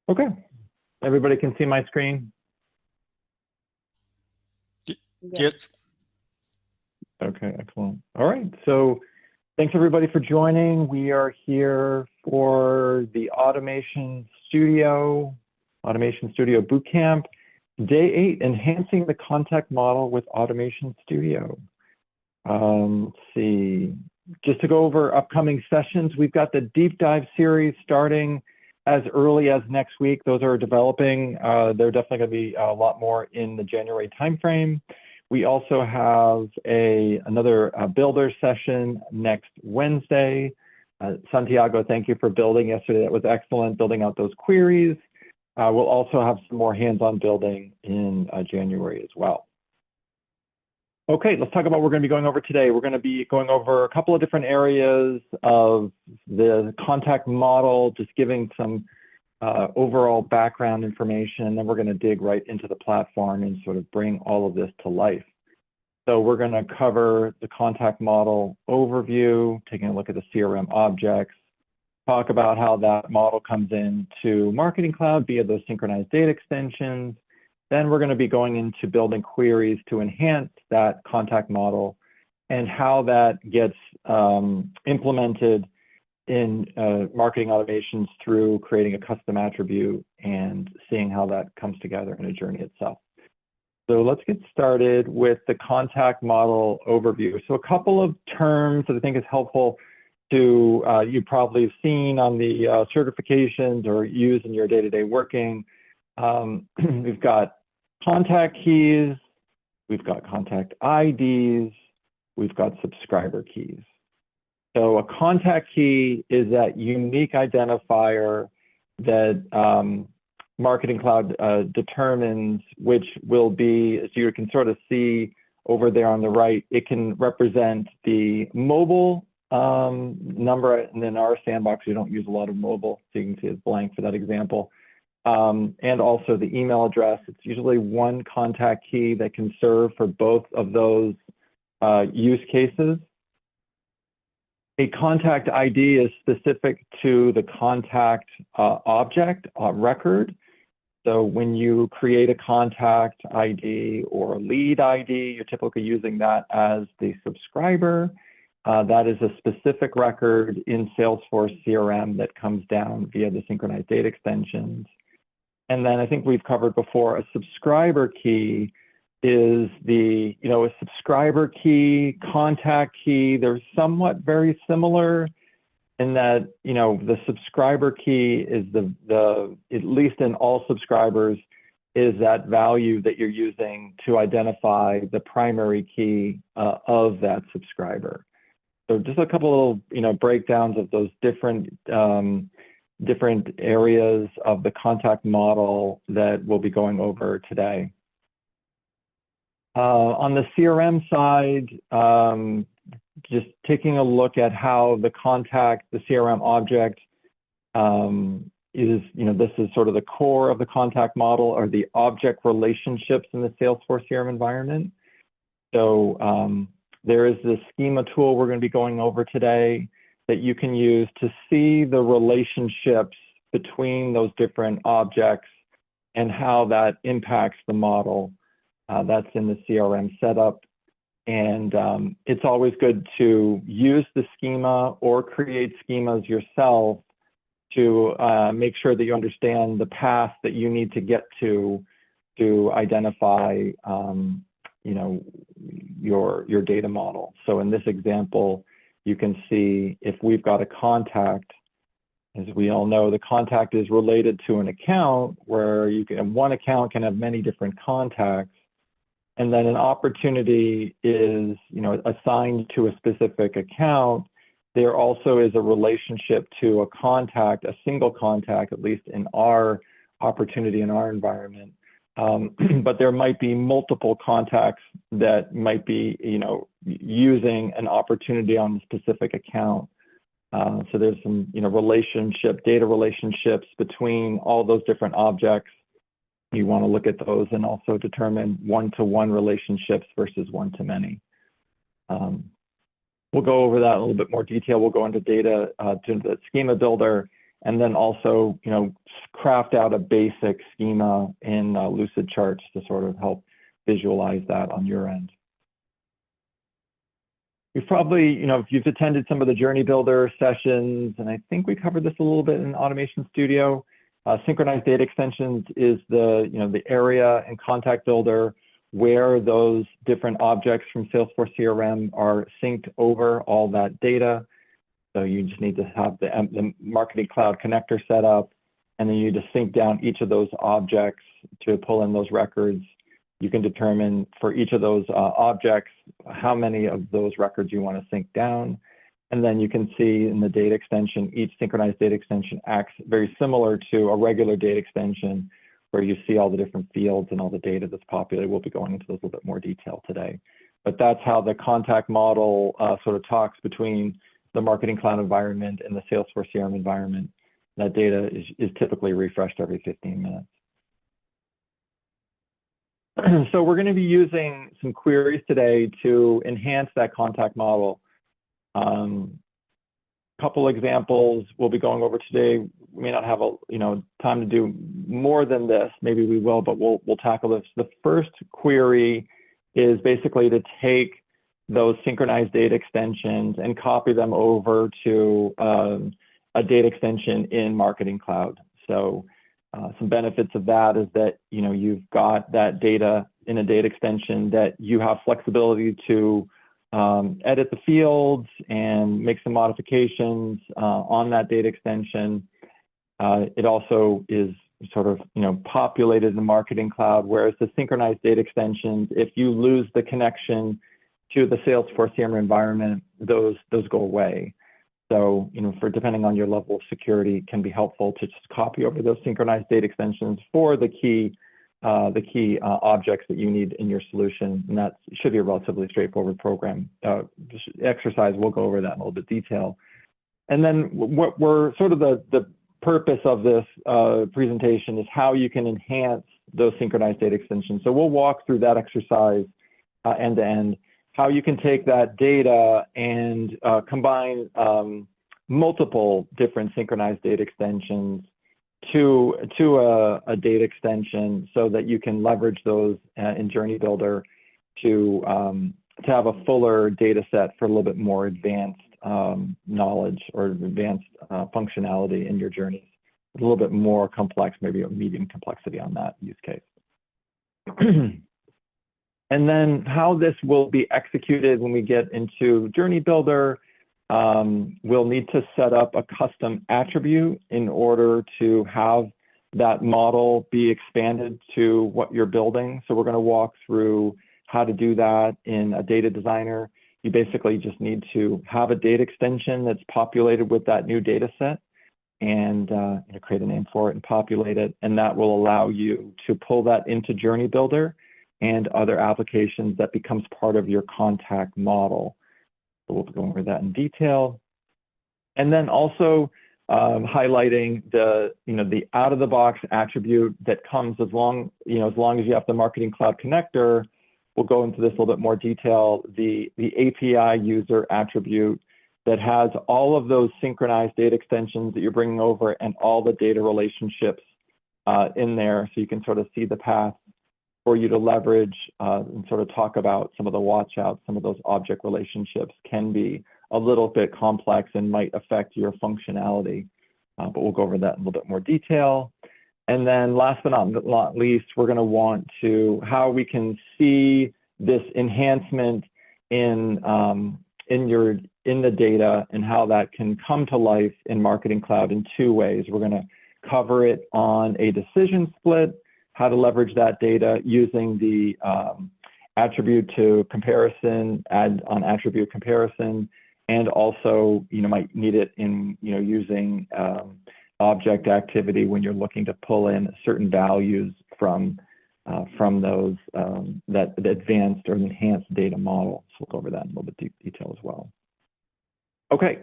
Okay, everybody can see my screen? Yes. Okay, excellent. All right, so thanks everybody for joining. We are here for the Automation Studio Bootcamp, Day 8, Enhancing the Contact Model with Automation Studio. Let's see, just to go over upcoming sessions, we've got the deep dive series starting as early as next week. Those are developing. They're definitely going to be a lot more in the January timeframe. We also have another builder session next Wednesday. Santiago, thank you for building yesterday. That was excellent, building out those queries. We'll also have some more hands-on building in January as well. Okay, let's talk about what we're going to be going over today. We're going to be going over a couple of different areas of the contact model, just giving some overall background information, and then we're going to dig right into the platform and sort of bring all of this to life. So we're going to cover the contact model overview, taking a look at the CRM objects, talk about how that model comes into Marketing Cloud via those synchronized data extensions. Then we're going to be going into building queries to enhance that contact model and how that gets implemented in marketing automations through creating a custom attribute and seeing how that comes together in a journey itself. So let's get started with the contact model overview. So a couple of terms that I think is helpful to, you probably have seen on the certifications or use in your day-to-day working. We've got contact keys, we've got contact IDs, we've got subscriber keys. So a contact key is that unique identifier that Marketing Cloud determines, which will be, as you can sort of see over there on the right, it can represent the mobile number, and in our sandbox, we don't use a lot of mobile, so you can see it's blank for that example. And also the email address. It's usually one contact key that can serve for both of those use cases. A contact ID is specific to the contact object record. So when you create a contact ID or a lead ID, you're typically using that as the subscriber. That is a specific record in Salesforce CRM that comes down via the synchronized data extensions. And then I think we've covered before, a subscriber key is a subscriber key, contact key. They're somewhat very similar in that, the subscriber key is at least in all subscribers, is that value that you're using to identify the primary key of that subscriber. So just a couple of breakdowns of those different areas of the contact model that we'll be going over today. On the CRM side, just taking a look at how the CRM object is, this is sort of the core of the contact model, or the object relationships in the Salesforce CRM environment. So there is this schema tool we're going to be going over today that you can use to see the relationships between those different objects and how that impacts the model. That's in the CRM setup. And it's always good to use the schema or create schemas yourself to make sure that you understand the path that you need to get to identify your data model. So in this example, you can see if we've got a contact, as we all know, the contact is related to an account where one account can have many different contacts. And then an opportunity is, assigned to a specific account. There also is a relationship to a contact, a single contact, at least in our opportunity in our environment. But there might be multiple contacts that might be, using an opportunity on a specific account. So there's some, data relationships between all those different objects. You want to look at those and also determine one-to-one relationships versus one-to-many. We'll go over that in a little bit more detail. We'll go into data, to the schema builder, and then also, craft out a basic schema in Lucidcharts to sort of help visualize that on your end. You've probably, if you've attended some of the Journey Builder sessions, and I think we covered this a little bit in Automation Studio, synchronized data extensions is the area in Contact Builder where those different objects from Salesforce CRM are synced over all that data. So you just need to have the Marketing Cloud connector set up, and then you just sync down each of those objects to pull in those records. You can determine for each of those objects how many of those records you want to sync down. And then you can see in the data extension, each synchronized data extension acts very similar to a regular data extension where you see all the different fields and all the data that's populated. We'll be going into those a little bit more detail today. But that's how the contact model sort of talks between the Marketing Cloud environment and the Salesforce CRM environment. That data is typically refreshed every 15 minutes. So we're going to be using some queries today to enhance that contact model. Couple examples we'll be going over today. We may not have time to do more than this. Maybe we will, but we'll tackle this. The first query is basically to take those synchronized data extensions and copy them over to a data extension in Marketing Cloud. So some benefits of that is that you've got that data in a data extension that you have flexibility to edit the fields and make some modifications on that data extension. It also is sort of populated in the Marketing Cloud, whereas the synchronized data extensions, if you lose the connection to the Salesforce CRM environment, those go away. So, for depending on your level of security, it can be helpful to just copy over those synchronized data extensions for the key objects that you need in your solution. And that should be a relatively straightforward program. Exercise, we'll go over that in a little bit detail. And then what we're sort of the purpose of this presentation is how you can enhance those synchronized data extensions. So we'll walk through that exercise end to end. How you can take that data and combine multiple different synchronized data extensions to a data extension so that you can leverage those in Journey Builder to have a fuller data set for a little bit more advanced knowledge or advanced functionality in your journeys. A little bit more complex, maybe a medium complexity on that use case. And then how this will be executed when we get into Journey Builder, we'll need to set up a custom attribute in order to have that model be expanded to what you're building. So we're going to walk through how to do that in a data designer. You basically just need to have a data extension that's populated with that new data set and create a name for it and populate it. And that will allow you to pull that into Journey Builder and other applications that becomes part of your contact model. So we'll go over that in detail. And then also highlighting the out-of-the-box attribute that comes as long as you have the Marketing Cloud connector. We'll go into this a little bit more detail. The API user attribute that has all of those synchronized data extensions that you're bringing over and all the data relationships in there, so you can sort of see the path for you to leverage and sort of talk about some of the watch outs. Some of those object relationships can be a little bit complex and might affect your functionality, but we'll go over that in a little bit more detail. And then last but not least, we're going to want to how we can see this enhancement in the data and how that can come to life in Marketing Cloud in two ways. We're going to cover it on a decision split, how to leverage that data using the attribute to comparison, add on attribute comparison, and also might need it in using object activity when you're looking to pull in certain values from those that advanced or enhanced data model. So we'll go over that in a little bit detail as well. Okay,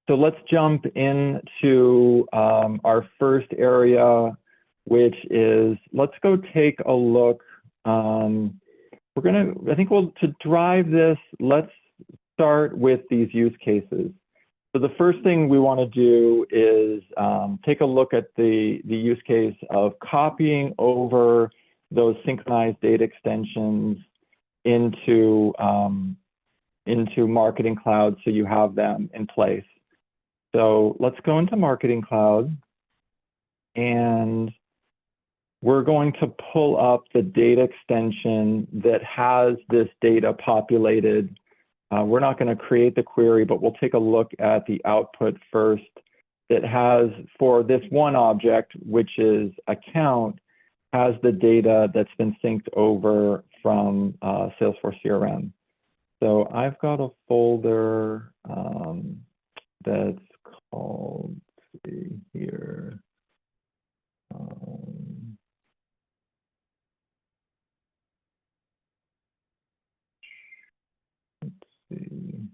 so let's jump into our first area, which is, let's go take a look. To drive this, let's start with these use cases. So the first thing we want to do is take a look at the use case of copying over those synchronized data extensions into Marketing Cloud so you have them in place. So let's go into Marketing Cloud, and we're going to pull up the data extension that has this data populated. We're not going to create the query, but we'll take a look at the output first that has, for this one object, which is account, has the data that's been synced over from Salesforce CRM. So I've got a folder that's called, let's see here. Let's see.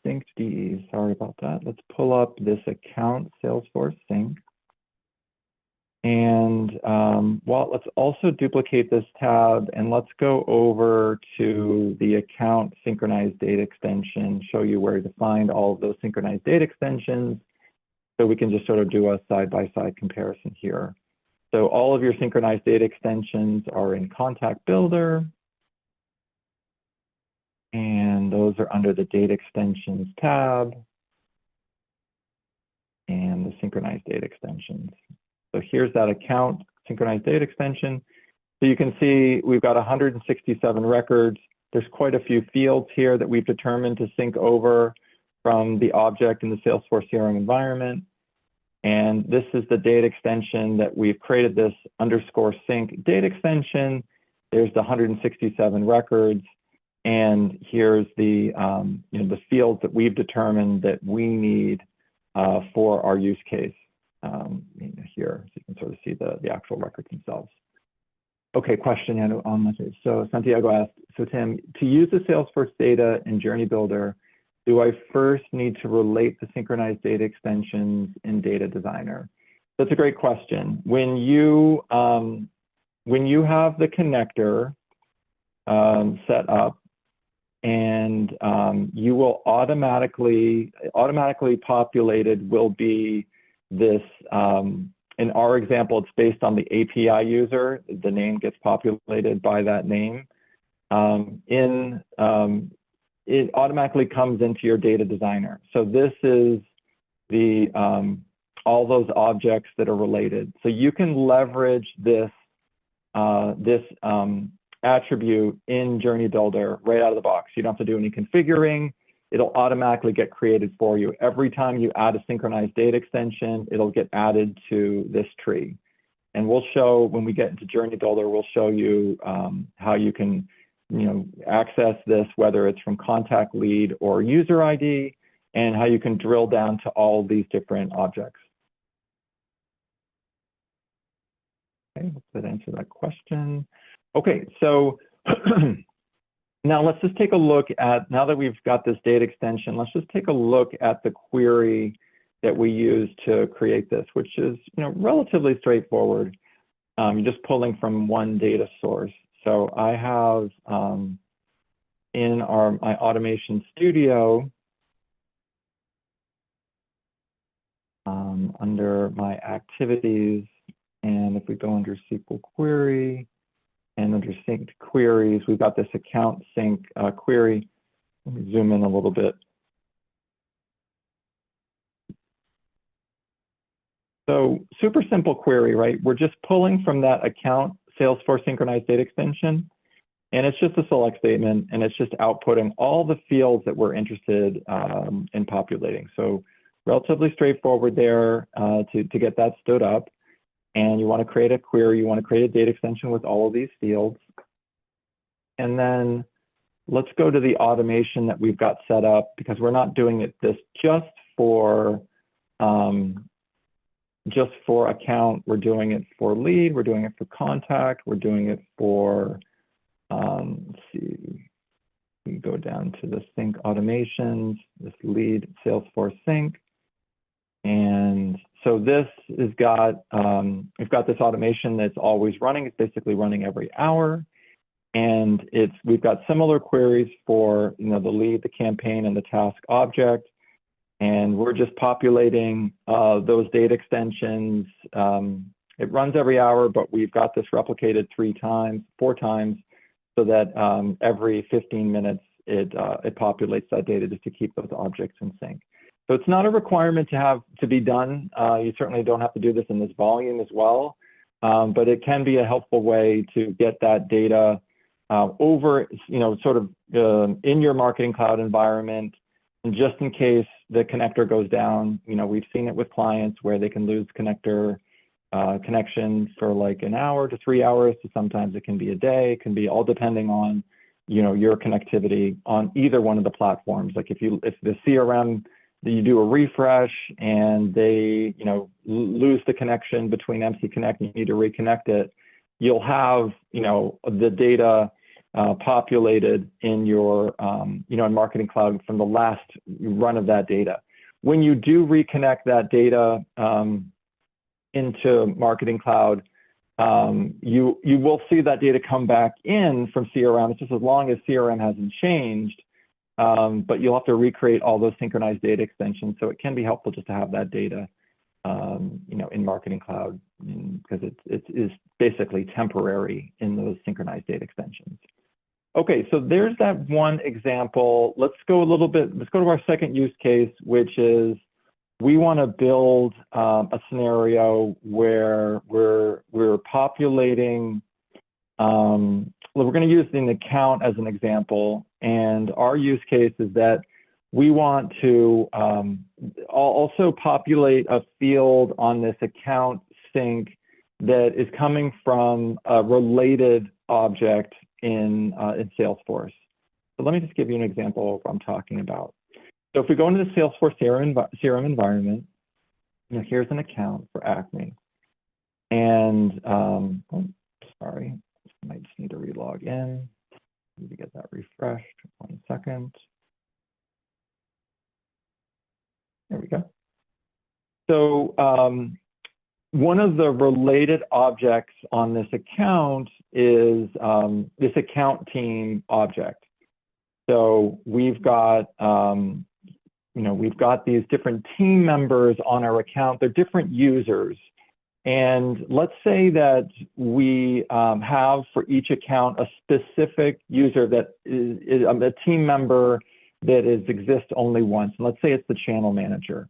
Sync DE, sorry about that. Let's pull up this account Salesforce sync. And well, let's also duplicate this tab, and let's go over to the account synchronized data extension, show you where to find all of those synchronized data extensions, so we can just sort of do a side-by-side comparison here. So all of your synchronized data extensions are in Contact Builder, and those are under the Data Extensions tab and the synchronized data extensions. So here's that account synchronized data extension. So you can see we've got 167 records. There's quite a few fields here that we've determined to sync over from the object in the Salesforce CRM environment. And this is the data extension that we've created, this _sync data extension. There's the 167 records. And here's the, the fields that we've determined that we need for our use case. Here, so you can sort of see the actual records themselves. Okay, question on this. So Santiago asked, so Tim, to use the Salesforce data in Journey Builder, do I first need to relate the synchronized data extensions in Data Designer? That's a great question. When you have the connector set up, and you will automatically populated will be this, in our example, it's based on the API user. The name gets populated by that name. It automatically comes into your Data Designer. So this is the all those objects that are related. So you can leverage this attribute in Journey Builder right out of the box. You don't have to do any configuring. It'll automatically get created for you. Every time you add a synchronized data extension, it'll get added to this tree. And we'll show, when we get into Journey Builder, we'll show you how you can access this, whether it's from contact lead or user ID, and how you can drill down to all these different objects. Okay, hope that answered that question. Okay, so now let's just take a look at, now that we've got this data extension, let's just take a look at the query that we use to create this, which is relatively straightforward. You're just pulling from one data source. So I have in my Automation Studio, under my activities, and if we go under SQL Query, and under synced queries, we've got this account sync query. Let me zoom in a little bit. So super simple query, right? We're just pulling from that account Salesforce synchronized data extension, and it's just a select statement, and it's just outputting all the fields that we're interested in populating. So relatively straightforward there to get that stood up. And you want to create a query, you want to create a data extension with all of these fields. And then let's go to the automation that we've got set up, because we're not doing this just for account. We're doing it for lead, we're doing it for contact, we're doing it for, let's see, we go down to the sync automations, this lead Salesforce sync. And so this has got, we've got this automation that's always running. It's basically running every hour. And we've got similar queries for the lead, the campaign, and the task object. And we're just populating those data extensions. It runs every hour, but we've got this replicated 4 times, so that every 15 minutes it populates that data just to keep those objects in sync. So it's not a requirement to be done. You certainly don't have to do this in this volume as well, but it can be a helpful way to get that data over, sort of in your Marketing Cloud environment. And just in case the connector goes down, we've seen it with clients where they can lose connector connection for like an hour to 3 hours. So sometimes it can be a day. It can be all depending on, your connectivity on either one of the platforms. Like if the CRM, you do a refresh and they, lose the connection between MC Connect and you need to reconnect it, you'll have, the data populated in your, in Marketing Cloud from the last run of that data. When you do reconnect that data into Marketing Cloud, you will see that data come back in from CRM. It's just as long as CRM hasn't changed, but you'll have to recreate all those synchronized data extensions. So it can be helpful just to have that data, in Marketing Cloud, because it is basically temporary in those synchronized data extensions. Okay, so there's that one example. Let's go to our second use case, which is we want to build a scenario where we're populating, we're going to use an account as an example. And our use case is that we want to also populate a field on this account sync that is coming from a related object in Salesforce. So let me just give you an example of what I'm talking about. So if we go into the Salesforce CRM environment, here's an account for Acme. And, sorry, I might just need to relog in. Need to get that refreshed. 1 second. There we go. So one of the related objects on this account is this account team object. So we've got, we've got these different team members on our account. They're different users. And let's say that we have for each account a specific user that is a team member that exists only once. And let's say it's the channel manager.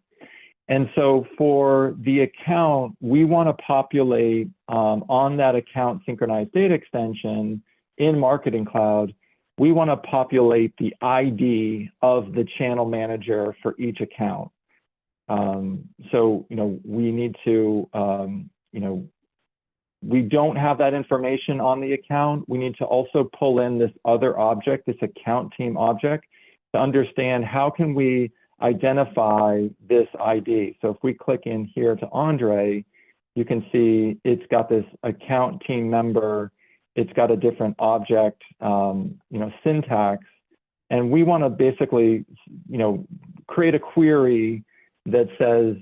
And so for the account, we want to populate on that account synchronized data extension in Marketing Cloud. We want to populate the ID of the channel manager for each account. So, we need to, we don't have that information on the account. We need to also pull in this other object, this account team object, to understand how can we identify this ID. So if we click in here to Andre, you can see it's got this account team member. It's got a different object, syntax. And we want to basically, create a query that says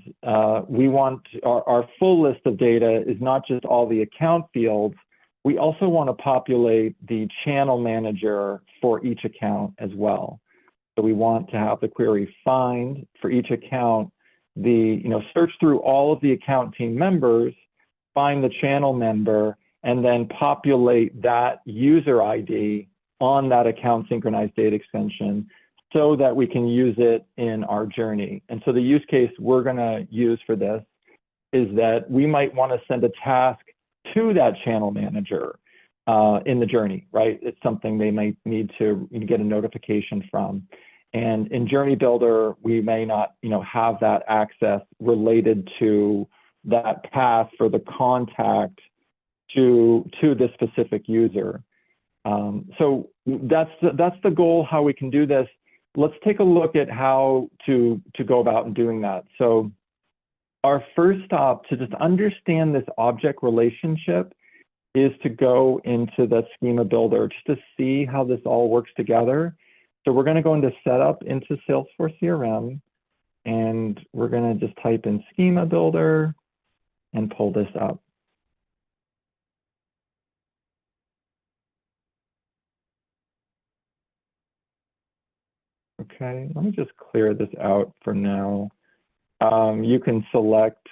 we want our full list of data is not just all the account fields. We also want to populate the channel manager for each account as well. So we want to have the query find for each account, search through all of the account team members, find the channel member, and then populate that user ID on that account synchronized data extension so that we can use it in our journey. And so the use case we're going to use for this is that we might want to send a task to that channel manager in the journey, right? It's something they might need to get a notification from. And in Journey Builder, we may not, have that access related to that path for the contact to this specific user. So that's the goal, how we can do this. Let's take a look at how to go about doing that. So our first stop to just understand this object relationship is to go into the schema builder just to see how this all works together. So we're going to go into setup into Salesforce CRM, and we're going to just type in schema builder and pull this up. Okay, let me just clear this out for now. You can select,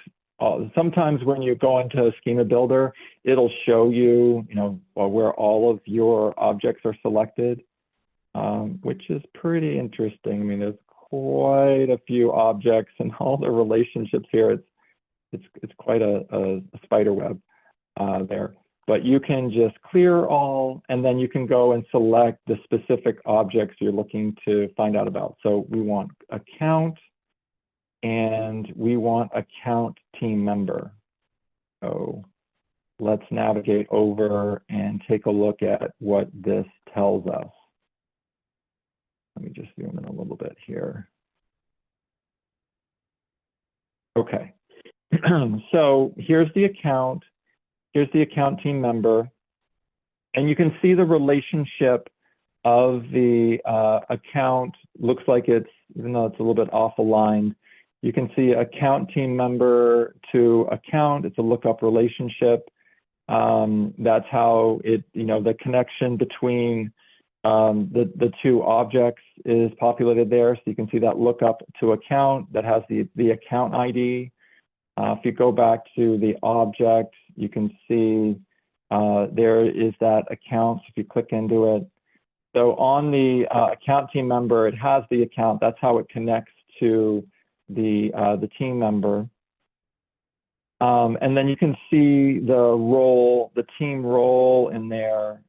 sometimes when you go into Schema Builder, it'll show you, where all of your objects are selected, which is pretty interesting. I mean, there's quite a few objects and all the relationships here. It's quite a spider web there. But you can just clear all, and then you can go and select the specific objects you're looking to find out about. So we want account, and we want account team member. So let's navigate over and take a look at what this tells us. Let me just zoom in a little bit here. Okay, so here's the account. Here's the account team member. And you can see the relationship of the account. Looks like it's, even though it's a little bit off aligned, you can see account team member to account. It's a lookup relationship. That's how it, the connection between the two objects is populated there. So you can see that lookup to account that has the account ID. If you go back to the object, you can see there is that account. So if you click into it, so on the account team member, it has the account. That's how it connects to the team member. And then you can see the role, the team role in there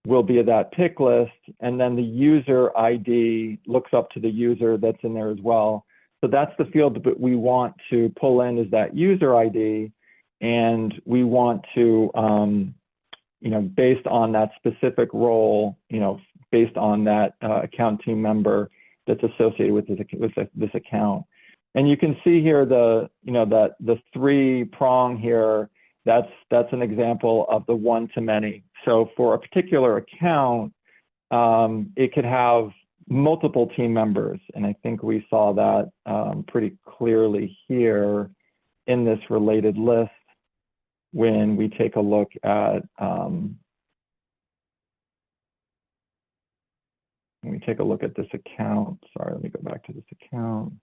will be that pick list. And then the user ID looks up to the user that's in there as well. So that's the field that we want to pull in, is that user ID. And we want to, based on that specific role, based on that account team member that's associated with this account. And you can see here the three prong here. That's an example of the one-to-many. So for a particular account, it could have multiple team members, and I think we saw that pretty clearly here in this related list when we take a look at this account. Sorry, let me go back to this account.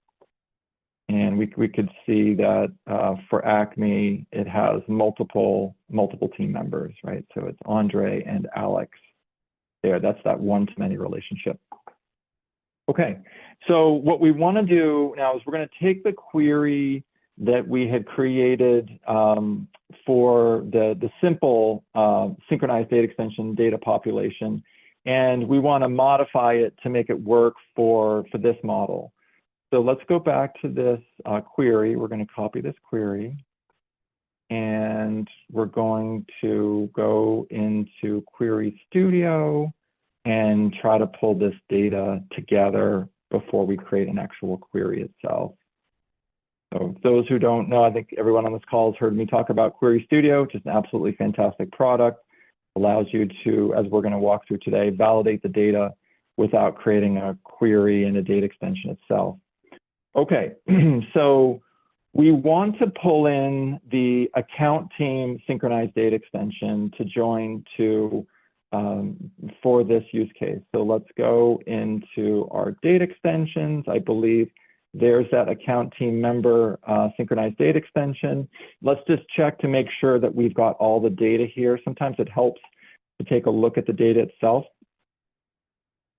And we could see that for Acme, it has multiple team members, right? So it's Andre and Alex there. That's that one-to-many relationship. Okay, so what we want to do now is we're going to take the query that we had created for the simple synchronized data extension data population, and we want to modify it to make it work for this model. So let's go back to this query. We're going to copy this query, and we're going to go into Query Studio and try to pull this data together before we create an actual query itself. So those who don't know, I think everyone on this call has heard me talk about Query Studio, which is an absolutely fantastic product. Allows you to, as we're going to walk through today, validate the data without creating a query and a data extension itself. Okay, so we want to pull in the account team synchronized data extension to join to for this use case. So let's go into our data extensions. I believe there's that account team member synchronized data extension. Let's just check to make sure that we've got all the data here. Sometimes it helps to take a look at the data itself.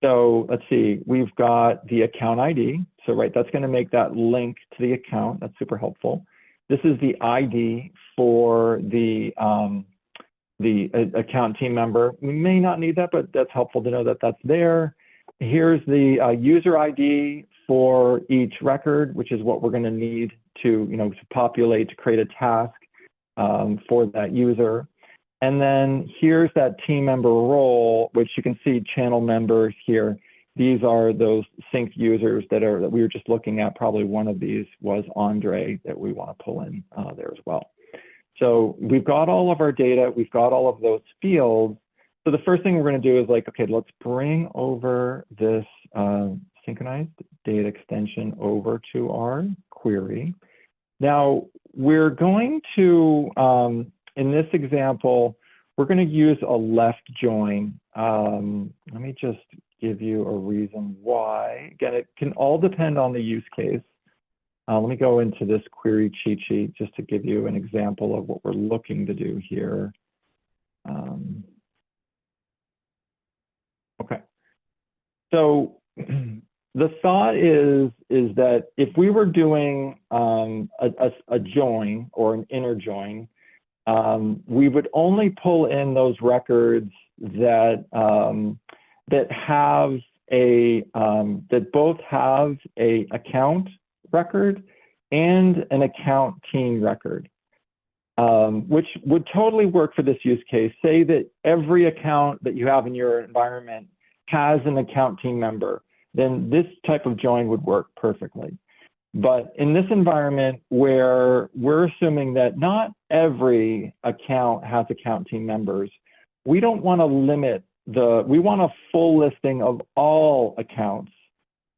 So let's see, we've got the account ID. So right, that's going to make that link to the account. That's super helpful. This is the ID for the account team member. We may not need that, but that's helpful to know that that's there. Here's the user ID for each record, which is what we're going to need to populate, to create a task for that user. And then here's that team member role, which you can see channel members here. These are those synced users that we were just looking at. Probably one of these was Andre that we want to pull in there as well. So we've got all of our data. We've got all of those fields. So the first thing we're going to do is okay, let's bring over this synchronized data extension over to our query. Now we're going to, in this example, we're going to use a left join. Let me just give you a reason why. Again, it can all depend on the use case. Let me go into this query cheat sheet just to give you an example of what we're looking to do here. Okay. So the thought is that if we were doing a join or an inner join, we would only pull in those records that that have a that both have a account record and an account team record, which would totally work for this use case. Say that every account that you have in your environment has an account team member, then this type of join would work perfectly. But in this environment where we're assuming that not every account has account team members, we don't want to limit we want a full listing of all accounts.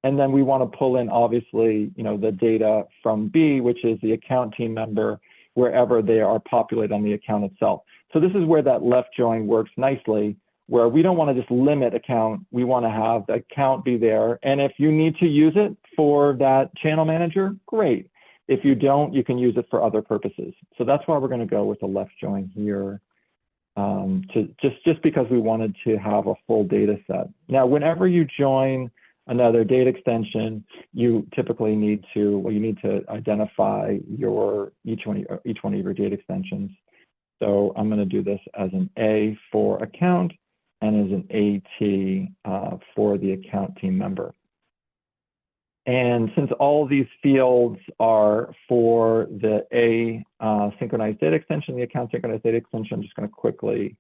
And then we want to pull in, obviously, the data from B, which is the account team member, wherever they are populated on the account itself. So this is where that left join works nicely, where we don't want to just limit account. We want to have the account be there. And if you need to use it for that channel manager, great. If you don't, you can use it for other purposes. So that's why we're going to go with the left join here, just because we wanted to have a full data set. Now, whenever you join another data extension, you typically need to, you need to identify each one of your data extensions. So I'm going to do this as an A for account and as an AT for the account team member. And since all of these fields are for the A synchronized data extension, the account synchronized data extension, I'm just going to quickly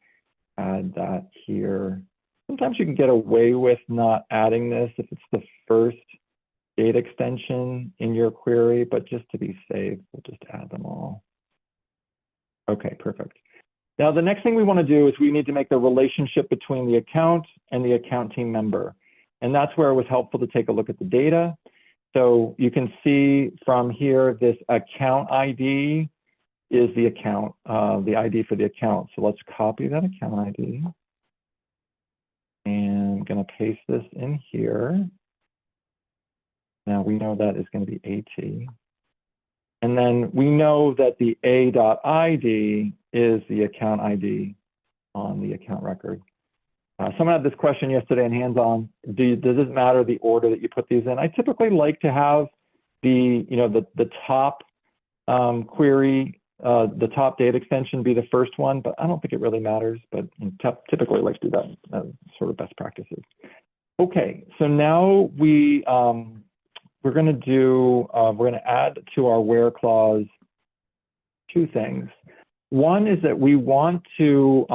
add that here. Sometimes you can get away with not adding this if it's the first data extension in your query, but just to be safe, we'll just add them all. Okay, perfect. Now, the next thing we want to do is we need to make the relationship between the account and the account team member. And that's where it was helpful to take a look at the data. So you can see from here, this account ID is the account, the ID for the account. So let's copy that account ID. And I'm going to paste this in here. Now we know that is going to be AT. And then we know that the A.ID is the account ID on the account record. Someone had this question yesterday in hands-on. Does it matter the order that you put these in? I typically like to have the top query, the top data extension be the first one, but I don't think it really matters. But typically I like to do that as sort of best practices. Okay, so now we're going to add to our where clause two things. One is that we want to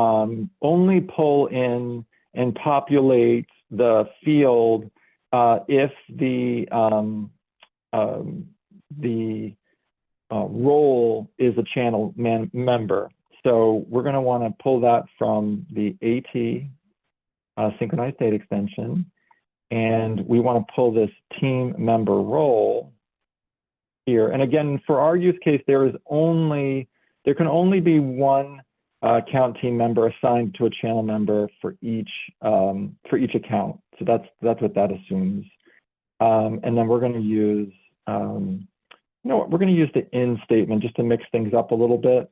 only pull in and populate the field if the role is a channel member. So we're going to want to pull that from the AT synchronized data extension, and we want to pull this team member role here. And again, for our use case, there can only be one account team member assigned to a channel member for each account. So that's what that assumes. And then we're going to use, we're going to use the in statement just to mix things up a little bit.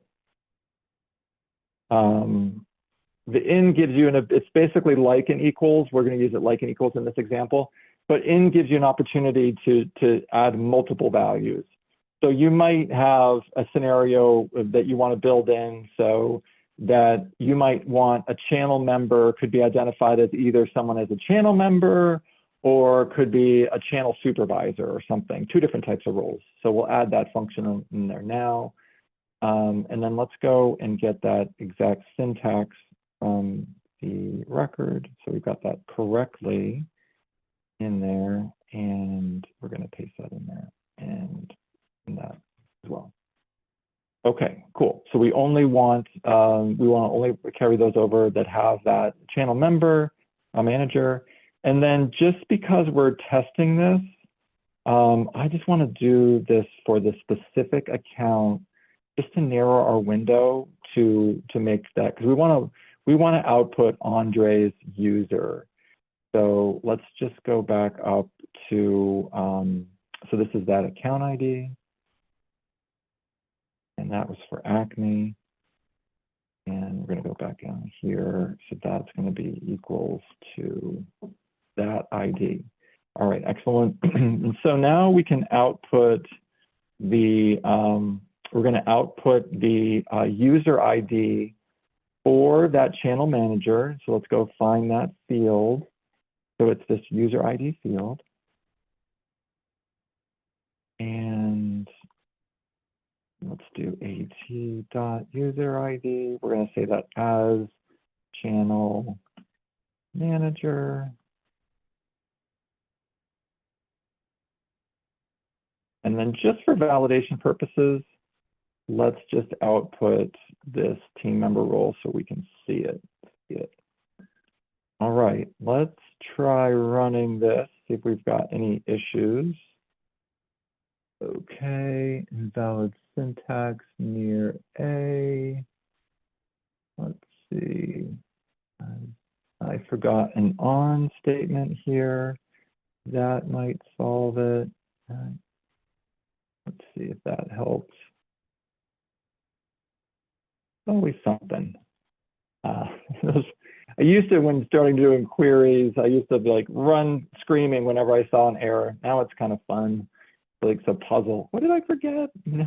The in gives you it's basically like and equals. We're going to use it like and equals in this example, but in gives you an opportunity to add multiple values. So you might have a scenario that you want to build in so that you might want a channel member could be identified as either someone as a channel member or could be a channel supervisor or something, two different types of roles. So we'll add that function in there now. And then let's go and get that exact syntax from the record. So we've got that correctly in there, and we're going to paste that in there and in that as well. Okay, cool. So we only want only carry those over that have that channel member, a manager. And then just because we're testing this, I just want to do this for the specific account just to narrow our window to make that, because we want to output Andre's user. So let's just go back up to, so this is that account ID. And that was for Acme. And we're going to go back down here. So that's going to be equals to that ID. All right, excellent. And so now we can output the, we're going to output the user ID for that channel manager. So let's go find that field. So it's this user ID field. And let's do at.user_ID. We're going to say that as channel manager. And then just for validation purposes, let's just output this team member role so we can see it. All right, let's try running this, see if we've got any issues. Okay, invalid syntax near A. Let's see. I forgot an on statement here. That might solve it. Let's see if that helps. Always something. I used to, when starting doing queries, I used to like run screaming whenever I saw an error. Now it's kind of fun. Like it's a puzzle. What did I forget? No.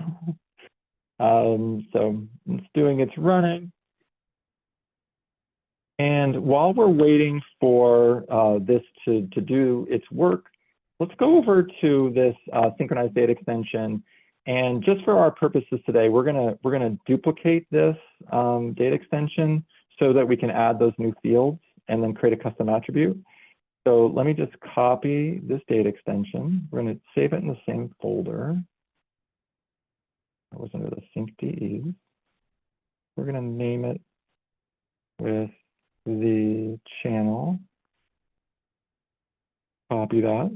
So it's doing its running. And while we're waiting for this to do its work, let's go over to this synchronized data extension. And just for our purposes today, we're gonna duplicate this data extension so that we can add those new fields and then create a custom attribute. So let me just copy this data extension. We're gonna save it in the same folder. That was under the syncDE. We're gonna name it with the channel. Copy that.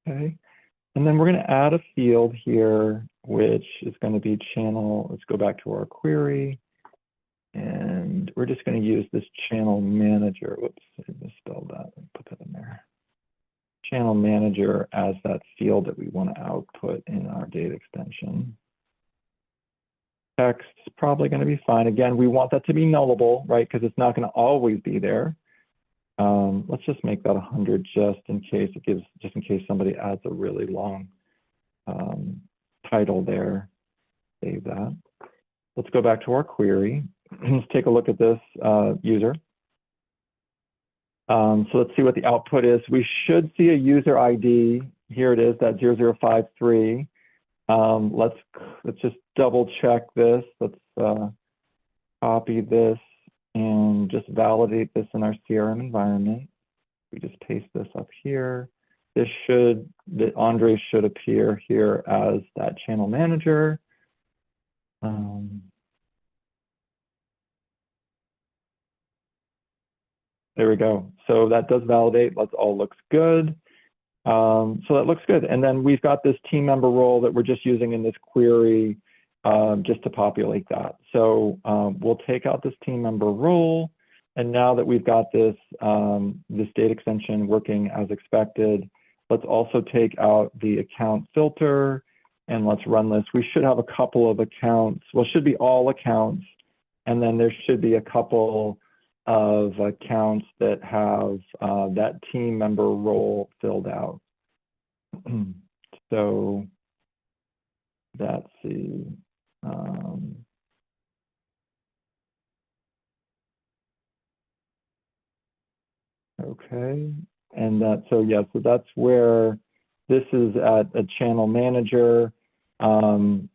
Okay. And then we're going to add a field here, which is going to be channel. Let's go back to our query. And we're just going to use this channel manager. Whoops, I misspelled that. Put that in there. Channel manager as that field that we want to output in our data extension. Text is probably going to be fine. Again, we want that to be nullable, right? Because it's not going to always be there. Let's just make that 100 just in case it gives, just in case somebody adds a really long title there. Save that. Let's go back to our query. Let's take a look at this user. So let's see what the output is. We should see a user ID. Here it is, that 0053. Let's just double check this. Let's copy this and just validate this in our CRM environment. We just paste this up here. This should, Andre should appear here as that channel manager. There we go. So that does validate. That all looks good. So that looks good. And then we've got this team member role that we're just using in this query just to populate that. So we'll take out this team member role. And now that we've got this, this data extension working as expected, let's also take out the account filter and let's run this. We should have a couple of accounts. Well, it should be all accounts. And then there should be a couple of accounts that have that team member role filled out. So that's the, okay. And that, so yeah, so that's where this is at a channel manager. And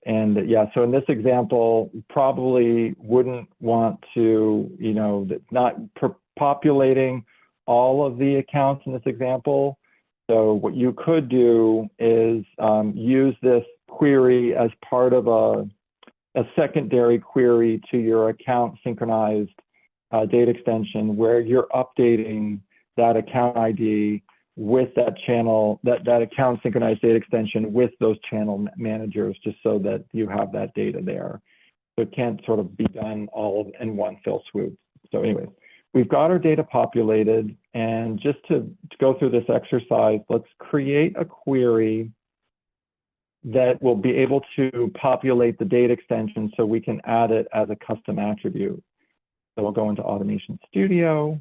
yeah, so in this example, probably wouldn't want to, you know, not populating all of the accounts in this example. So what you could do is use this query as part of a secondary query to your account synchronized data extension where you're updating that account ID with that channel, that account synchronized data extension with those channel managers, just so that you have that data there. So it can't sort of be done all in one fell swoop. So anyways, we've got our data populated, and just to go through this exercise, let's create a query that will be able to populate the data extension so we can add it as a custom attribute. So we'll go into Automation Studio,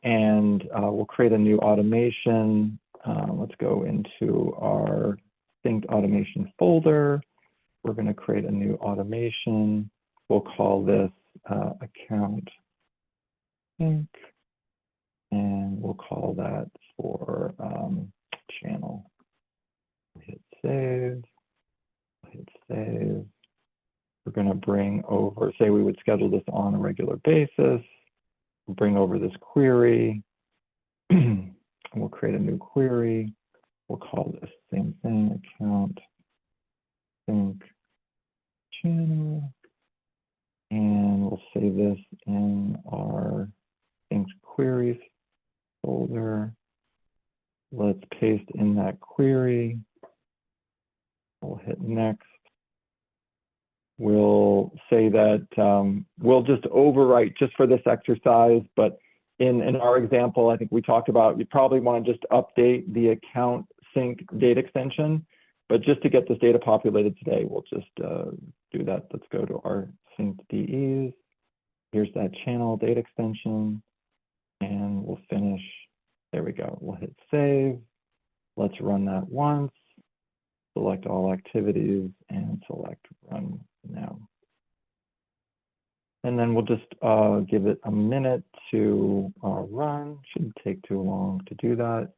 and we'll create a new automation. Let's go into our synced automation folder. We're going to create a new automation. We'll call this account sync, and we'll call that for channel. Hit save. Hit save. We're going to bring over, say we would schedule this on a regular basis. We'll bring over this query. And we'll create a new query. We'll call this same thing, account sync channel. And we'll save this in our synced queries folder. Let's paste in that query. We'll hit next. We'll say that we'll just overwrite just for this exercise, but in our example, I think we talked about, you probably want to just update the account sync data extension, but just to get this data populated today, we'll just do that. Let's go to our synced DEs. Here's that channel data extension, and we'll finish. There we go. We'll hit save. Let's run that once. Select all activities and select run now. And then we'll just give it a minute to run. Shouldn't take too long to do that.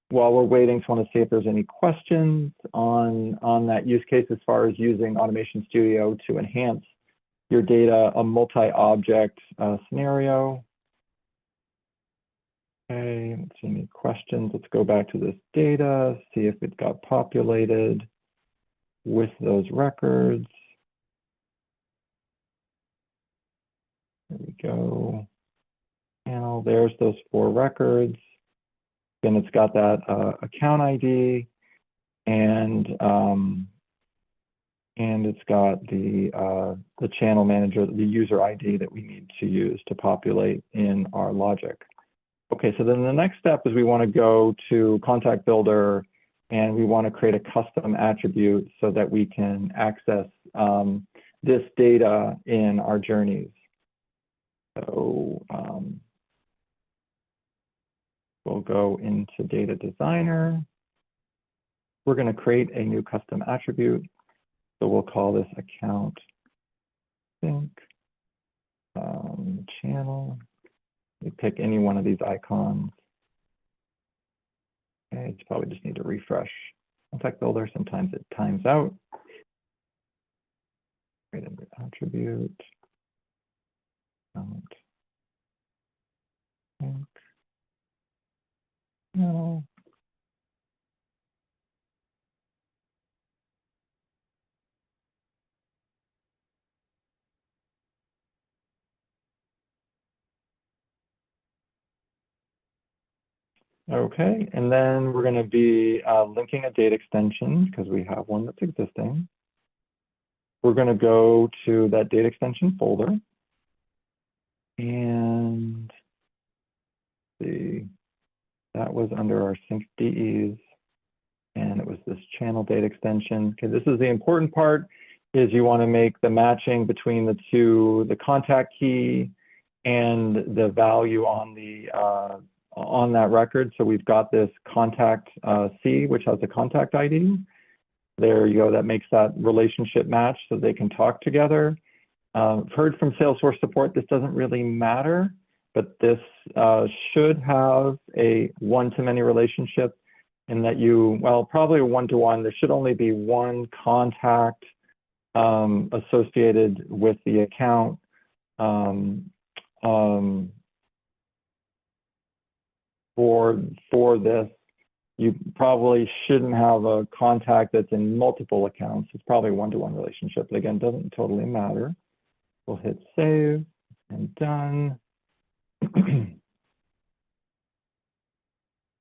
While we're waiting, just want to see if there's any questions on that use case as far as using Automation Studio to enhance your data, a multi-object scenario. Okay, let's see any questions. Let's go back to this data, see if it got populated with those records. There we go. Panel, there's those 4 records. Then it's got that account ID, and it's got the channel manager, the user ID that we need to use to populate in our logic. Okay, so then the next step is we want to go to Contact Builder, and we want to create a custom attribute so that we can access this data in our journeys. So we'll go into Data Designer. We're going to create a new custom attribute. So we'll call this account sync channel. You pick any one of these icons. Okay, you probably just need to refresh Contact Builder. Sometimes it times out. Create a new attribute. Account sync. No. Okay, and then we're going to be linking a data extension because we have one that's existing. We're going to go to that data extension folder, and see, that was under our synced DEs, and it was this channel data extension. Okay, this is the important part, is you want to make the matching between the two, the contact key and the value on that record. So we've got this contact C, which has a contact ID. There you go, that makes that relationship match so they can talk together. I've heard from Salesforce support, this doesn't really matter, but this should have a one-to-many relationship in that probably a one-to-one, there should only be one contact associated with the account. For this, you probably shouldn't have a contact that's in multiple accounts. It's probably a one-to-one relationship, but again, doesn't totally matter. We'll hit save and done.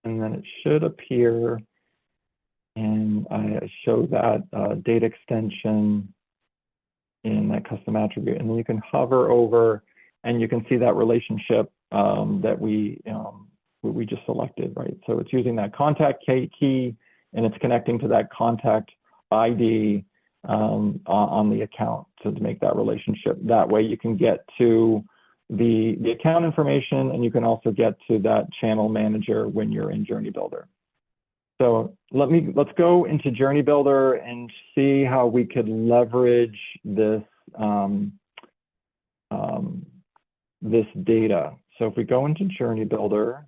And then it should appear, and I show that data extension in that custom attribute. And then you can hover over and you can see that relationship that we just selected, right? So it's using that contact key, and it's connecting to that contact ID on the account to make that relationship. That way you can get to the account information, and you can also get to that channel manager when you're in Journey Builder. So let's go into Journey Builder and see how we could leverage this this data. So if we go into Journey Builder,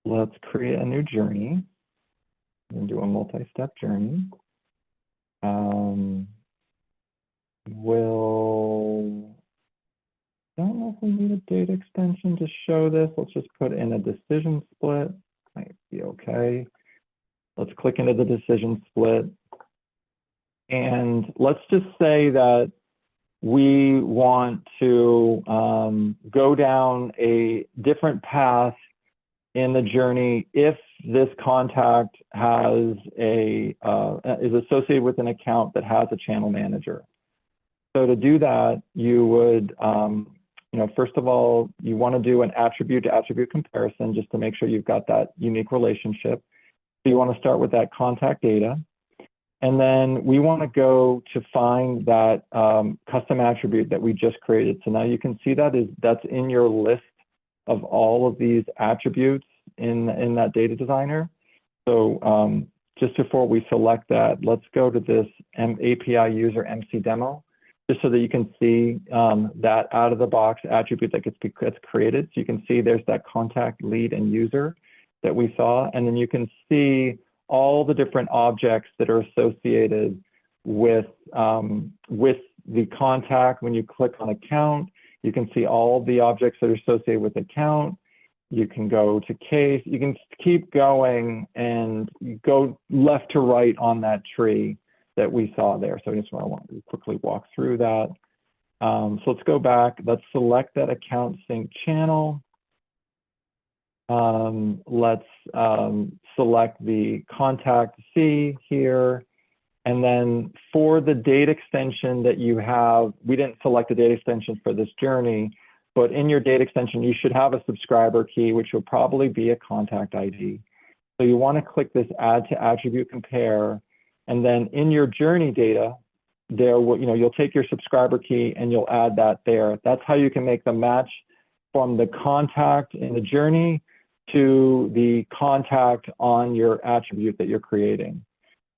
let's create a new journey and do a multi-step journey. Don't know if we need a data extension to show this. Let's just put in a decision split. Might be okay. Let's click into the decision split. And let's just say that we want to go down a different path in the journey if this contact has is associated with an account that has a channel manager. So to do that, you would, first of all, you want to do an attribute to attribute comparison just to make sure you've got that unique relationship. So you want to start with that contact data. And then we want to go to find that custom attribute that we just created. So now you can see that's in your list of all of these attributes in that data designer. So just before we select that, let's go to this API user MC demo, just so that you can see that out of the box attribute that gets created. So you can see there's that contact, lead, and user that we saw. And then you can see all the different objects that are associated with the contact. When you click on account, you can see all the objects that are associated with account. You can go to case. You can keep going and go left to right on that tree that we saw there. So I just want to quickly walk through that. So let's go back. Let's select that account sync channel. Let's select the contact C here. And then for the data extension that you have, we didn't select a data extension for this journey, but in your data extension, you should have a subscriber key, which will probably be a contact ID. So you want to click this add to attribute compare. And then in your journey data, you'll take your subscriber key and you'll add that there. That's how you can make the match from the contact in the journey to the contact on your attribute that you're creating.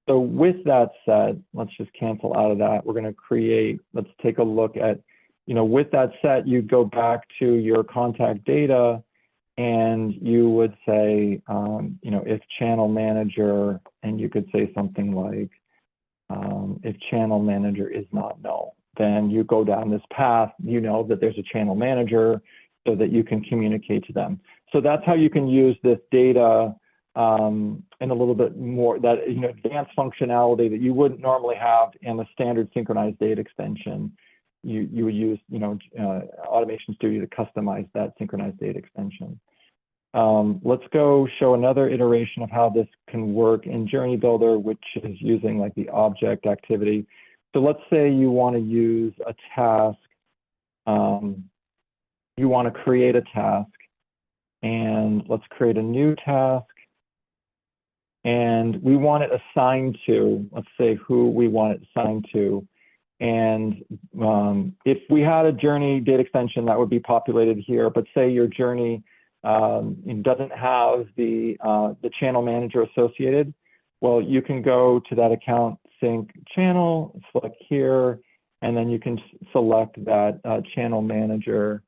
So with that said, let's just cancel out of that. We're going to create, let's take a look at, with that set, you go back to your contact data and you would say, if channel manager, and you could say something like, if channel manager is not null, then you go down this path, that there's a channel manager so that you can communicate to them. So that's how you can use this data and a little bit more that advanced functionality that you wouldn't normally have in a standard synchronized data extension. You would use Automation Studio to customize that synchronized data extension. Let's go show another iteration of how this can work in Journey Builder, which is using like the object activity. So let's say you want to use a task. You want to create a task, and let's create a new task. And we want it assigned to, let's say who we want it assigned to. And if we had a journey data extension, that would be populated here. But say your journey doesn't have the channel manager associated, well, you can go to that account sync channel, select here, and then you can select that channel manager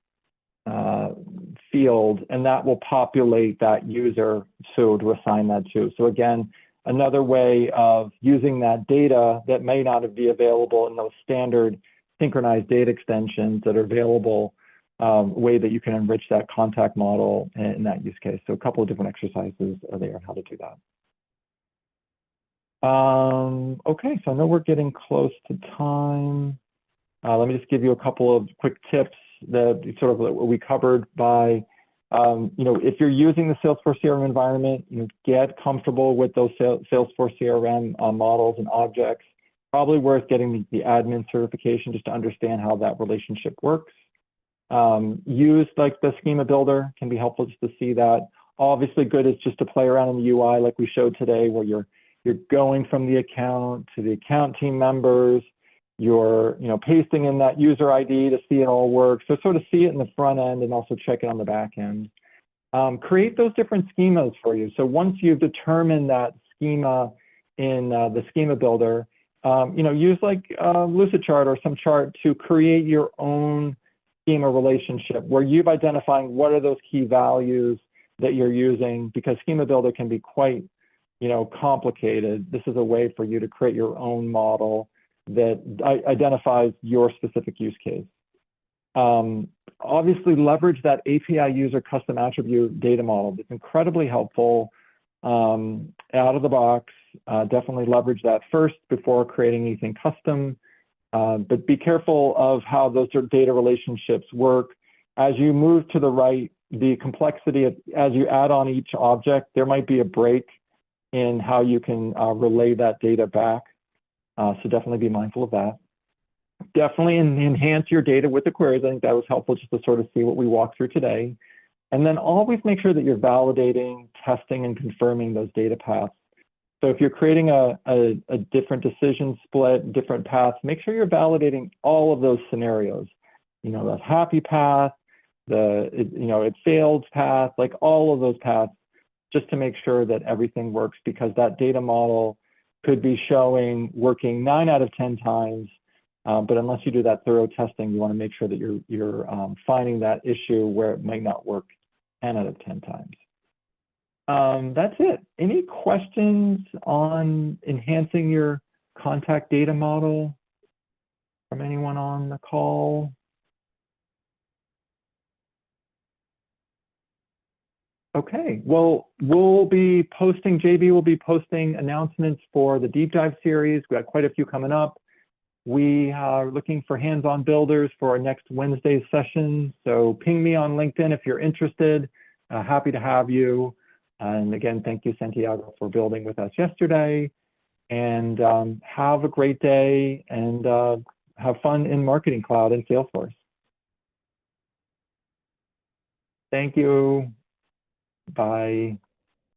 field, and that will populate that user to assign that to. So again, another way of using that data that may not be available in those standard synchronized data extensions that are available, way that you can enrich that contact model in that use case. So a couple of different exercises are there on how to do that. Okay, so I know we're getting close to time. Let me just give you a couple of quick tips that sort of we covered by If you're using the Salesforce CRM environment, get comfortable with those Salesforce CRM models and objects. Probably worth getting the admin certification just to understand how that relationship works. Use like the schema builder can be helpful just to see that. Obviously good is just to play around in the UI like we showed today, where you're going from the account to the account team members. You're pasting in that user ID to see it all work. So sort of see it in the front end and also check it on the back end. Create those different schemas for you. So once you've determined that schema in the schema builder, use like Lucidchart or some chart to create your own schema relationship where you've identified what are those key values that you're using, because schema builder can be quite complicated. This is a way for you to create your own model that identifies your specific use case. Obviously leverage that API user custom attribute data model. It's incredibly helpful out of the box. Definitely leverage that first before creating anything custom. But be careful of how those data relationships work. As you move to the right, the complexity of, as you add on each object, there might be a break in how you can relay that data back. So definitely be mindful of that. Definitely enhance your data with the queries. I think that was helpful just to sort of see what we walked through today. And then always make sure that you're validating, testing, and confirming those data paths. So if you're creating a different decision split, different paths, make sure you're validating all of those scenarios. The happy path, it failed path, like all of those paths, just to make sure that everything works, because that data model could be showing working 9 out of 10 times. But unless you do that thorough testing, you want to make sure that you're finding that issue where it might not work 10 out of 10 times. That's it. Any questions on enhancing your contact data model from anyone on the call? Okay, well, JB will be posting announcements for the deep dive series. We've got quite a few coming up. We are looking for hands-on builders for our next Wednesday's session. So ping me on LinkedIn if you're interested. Happy to have you. And again, thank you, Santiago, for building with us yesterday. And have a great day and have fun in Marketing Cloud and Salesforce. Thank you. Bye.